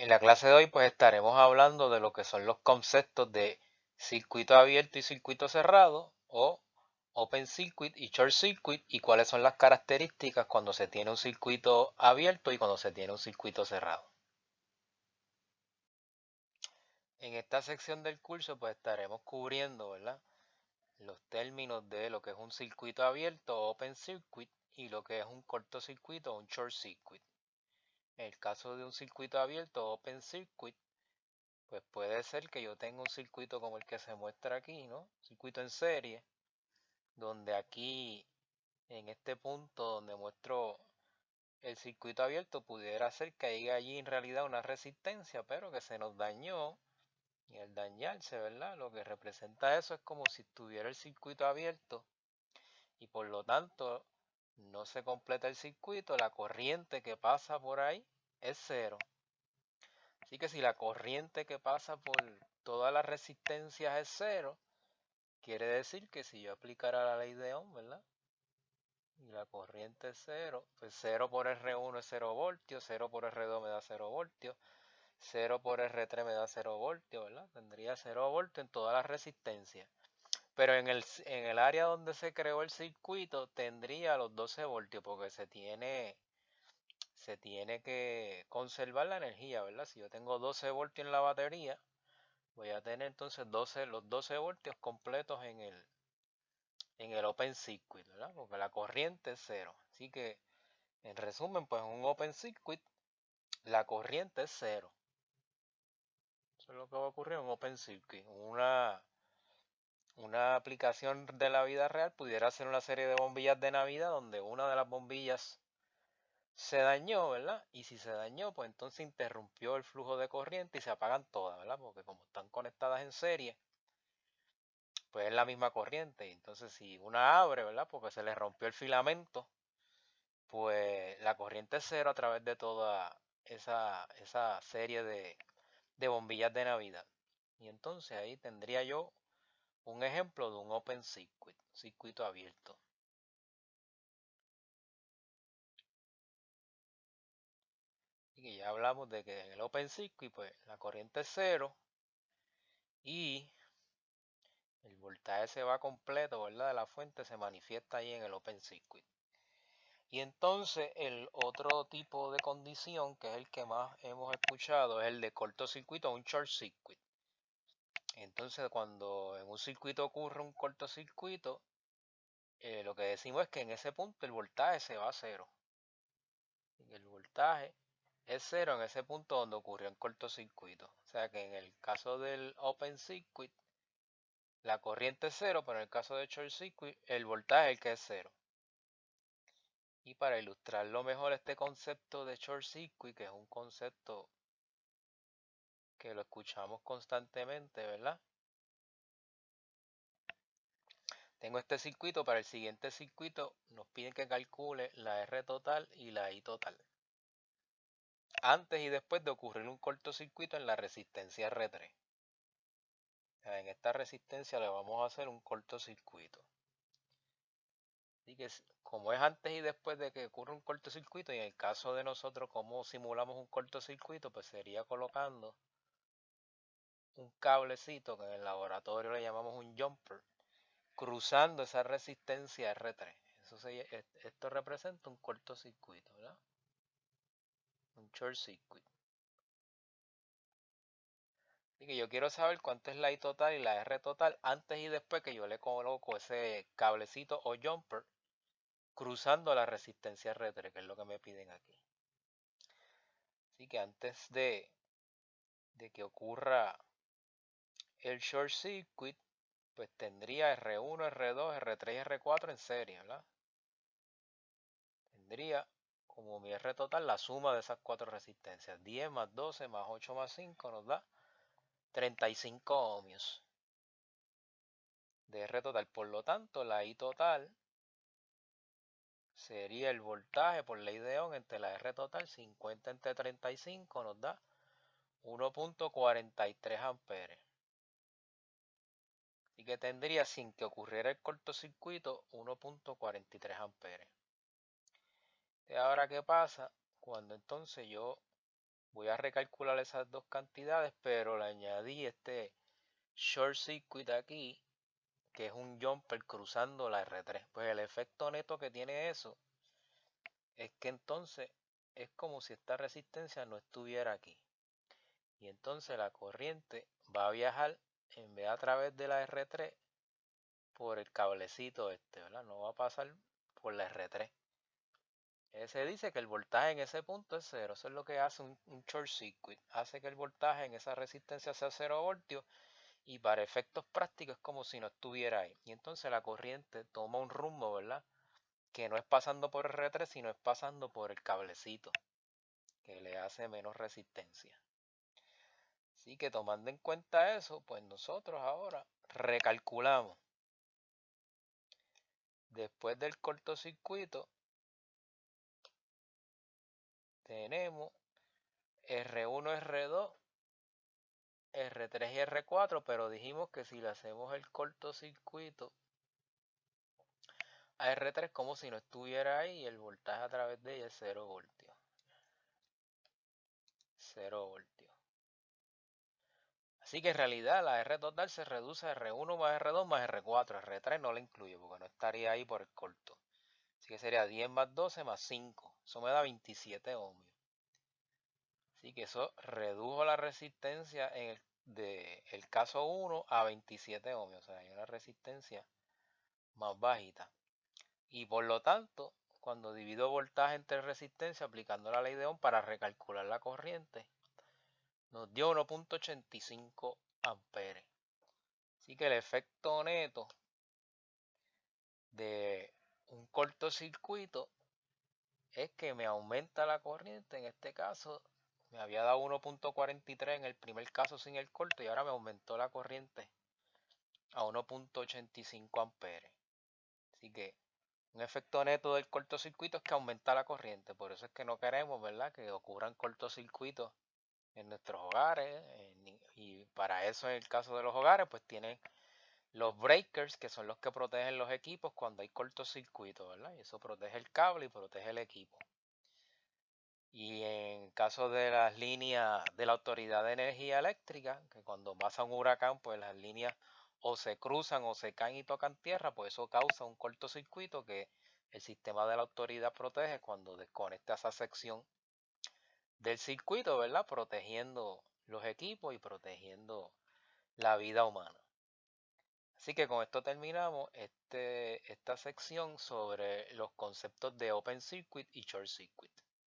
En la clase de hoy pues estaremos hablando de lo que son los conceptos de circuito abierto y circuito cerrado o open circuit y short circuit y cuáles son las características cuando se tiene un circuito abierto y cuando se tiene un circuito cerrado. En esta sección del curso pues estaremos cubriendo, ¿verdad?, los términos de lo que es un circuito abierto o open circuit y lo que es un cortocircuito o un short circuit. En el caso de un circuito abierto o open circuit, pues puede ser que yo tenga un circuito como el que se muestra aquí, ¿no? Circuito en serie, donde aquí, en este punto donde muestro el circuito abierto, pudiera ser que haya allí en realidad una resistencia, pero que se nos dañó. Y al dañarse, ¿verdad?, lo que representa eso es como si estuviera el circuito abierto y por lo tanto no se completa el circuito, la corriente que pasa por ahí es cero. Así que si la corriente que pasa por todas las resistencias es cero, quiere decir que si yo aplicara la ley de Ohm, ¿verdad?, y la corriente es cero, pues 0 por R1 es 0 voltios, 0 por R2 me da 0 voltios, 0 por R3 me da 0 voltios, ¿verdad? Tendría 0 voltios en todas las resistencias. Pero en el área donde se creó el circuito tendría los 12 voltios porque se tiene que conservar la energía, ¿verdad? Si yo tengo 12 voltios en la batería, voy a tener entonces los 12 voltios completos en el open circuit, ¿verdad? Porque la corriente es cero. Así que, en resumen, pues en un open circuit, la corriente es cero. Eso es lo que va a ocurrir en un open circuit. Una aplicación de la vida real pudiera ser una serie de bombillas de Navidad donde una de las bombillas se dañó, ¿verdad? Y si se dañó, pues entonces interrumpió el flujo de corriente y se apagan todas, ¿verdad? Porque como están conectadas en serie, pues es la misma corriente. Entonces si una abre, ¿verdad?, porque se le rompió el filamento, pues la corriente es cero a través de toda esa serie de bombillas de Navidad. Y entonces ahí tendría yo un ejemplo de un open circuit, circuito abierto. Y que ya hablamos de que en el open circuit, pues la corriente es cero y el voltaje se va completo, ¿verdad?, de la fuente se manifiesta ahí en el open circuit. Y entonces el otro tipo de condición, que es el que más hemos escuchado, es el de cortocircuito o un short circuit. Entonces cuando en un circuito ocurre un cortocircuito, lo que decimos es que en ese punto el voltaje se va a cero. Y el voltaje es cero en ese punto donde ocurrió el cortocircuito. O sea que en el caso del open circuit, la corriente es cero, pero en el caso de short circuit, el voltaje es el que es cero. Y para ilustrarlo mejor este concepto de short circuit, que es un concepto que lo escuchamos constantemente, ¿verdad? Tengo este circuito, para el siguiente circuito nos piden que calcule la R total y la I total, antes y después de ocurrir un cortocircuito en la resistencia R3. En esta resistencia le vamos a hacer un cortocircuito. Así que como es antes y después de que ocurra un cortocircuito, y en el caso de nosotros como simulamos un cortocircuito, pues sería colocando un cablecito que en el laboratorio le llamamos un jumper, cruzando esa resistencia R3. Esto representa un cortocircuito, ¿verdad? Un short circuit. Así que yo quiero saber cuánto es la I total y la R total antes y después que yo le coloco ese cablecito o jumper cruzando la resistencia R3, que es lo que me piden aquí. Así que antes de que ocurra el short circuit, pues tendría R1, R2, R3 y R4 en serie, ¿verdad? Tendría como mi R total la suma de esas cuatro resistencias. 10 más 12 más 8 más 5 nos da 35 ohmios de R total. Por lo tanto, la I total sería el voltaje por ley de Ohm entre la R total, 50 entre 35 nos da 1.43 amperes. Así que tendría, sin que ocurriera el cortocircuito, 1.43 amperes. ¿Y ahora qué pasa cuando entonces yo Voy a recalcular esas dos cantidades, pero le añadí este short circuit aquí, que es un jumper cruzando la R3. Pues el efecto neto que tiene eso es que entonces es como si esta resistencia no estuviera aquí. Y entonces la corriente va a viajar en vez a través de la R3 por el cablecito este, ¿verdad? No va a pasar por la R3. Se dice que el voltaje en ese punto es cero. Eso es lo que hace un short circuit. Hace que el voltaje en esa resistencia sea 0 voltios y para efectos prácticos es como si no estuviera ahí. Y entonces la corriente toma un rumbo, ¿verdad? Que no es pasando por R3, sino es pasando por el cablecito, que le hace menos resistencia. Así que tomando en cuenta eso, pues nosotros ahora recalculamos. Después del cortocircuito tenemos R1, R2, R3 y R4, pero dijimos que si le hacemos el cortocircuito a R3 como si no estuviera ahí y el voltaje a través de ella es 0 voltios. 0 voltios. Así que en realidad la R total se reduce a R1 más R2 más R4. R3 no la incluye porque no estaría ahí por el corto. Así que sería 10 más 12 más 5. Eso me da 27 ohmios. Así que eso redujo la resistencia en el caso 1 a 27 ohmios. O sea, hay una resistencia más bajita. Y por lo tanto, cuando divido voltaje entre resistencia aplicando la ley de Ohm para recalcular la corriente, nos dio 1.85 amperes. Así que el efecto neto de un cortocircuito es que me aumenta la corriente. En este caso me había dado 1.43 en el primer caso sin el corto y ahora me aumentó la corriente a 1.85 amperes. Así que un efecto neto del cortocircuito es que aumenta la corriente. Por eso es que no queremos, ¿verdad?, que ocurran cortocircuitos en nuestros hogares. Y para eso, en el caso de los hogares, pues tienen los breakers, que son los que protegen los equipos cuando hay cortocircuito, ¿verdad? Y eso protege el cable y protege el equipo. Y en caso de las líneas de la Autoridad de Energía Eléctrica, que cuando pasa un huracán, pues las líneas o se cruzan o se caen y tocan tierra, pues eso causa un cortocircuito que el sistema de la autoridad protege cuando desconecta esa sección del circuito, ¿verdad? Protegiendo los equipos y protegiendo la vida humana. Así que con esto terminamos esta sección sobre los conceptos de Open Circuit y Short Circuit.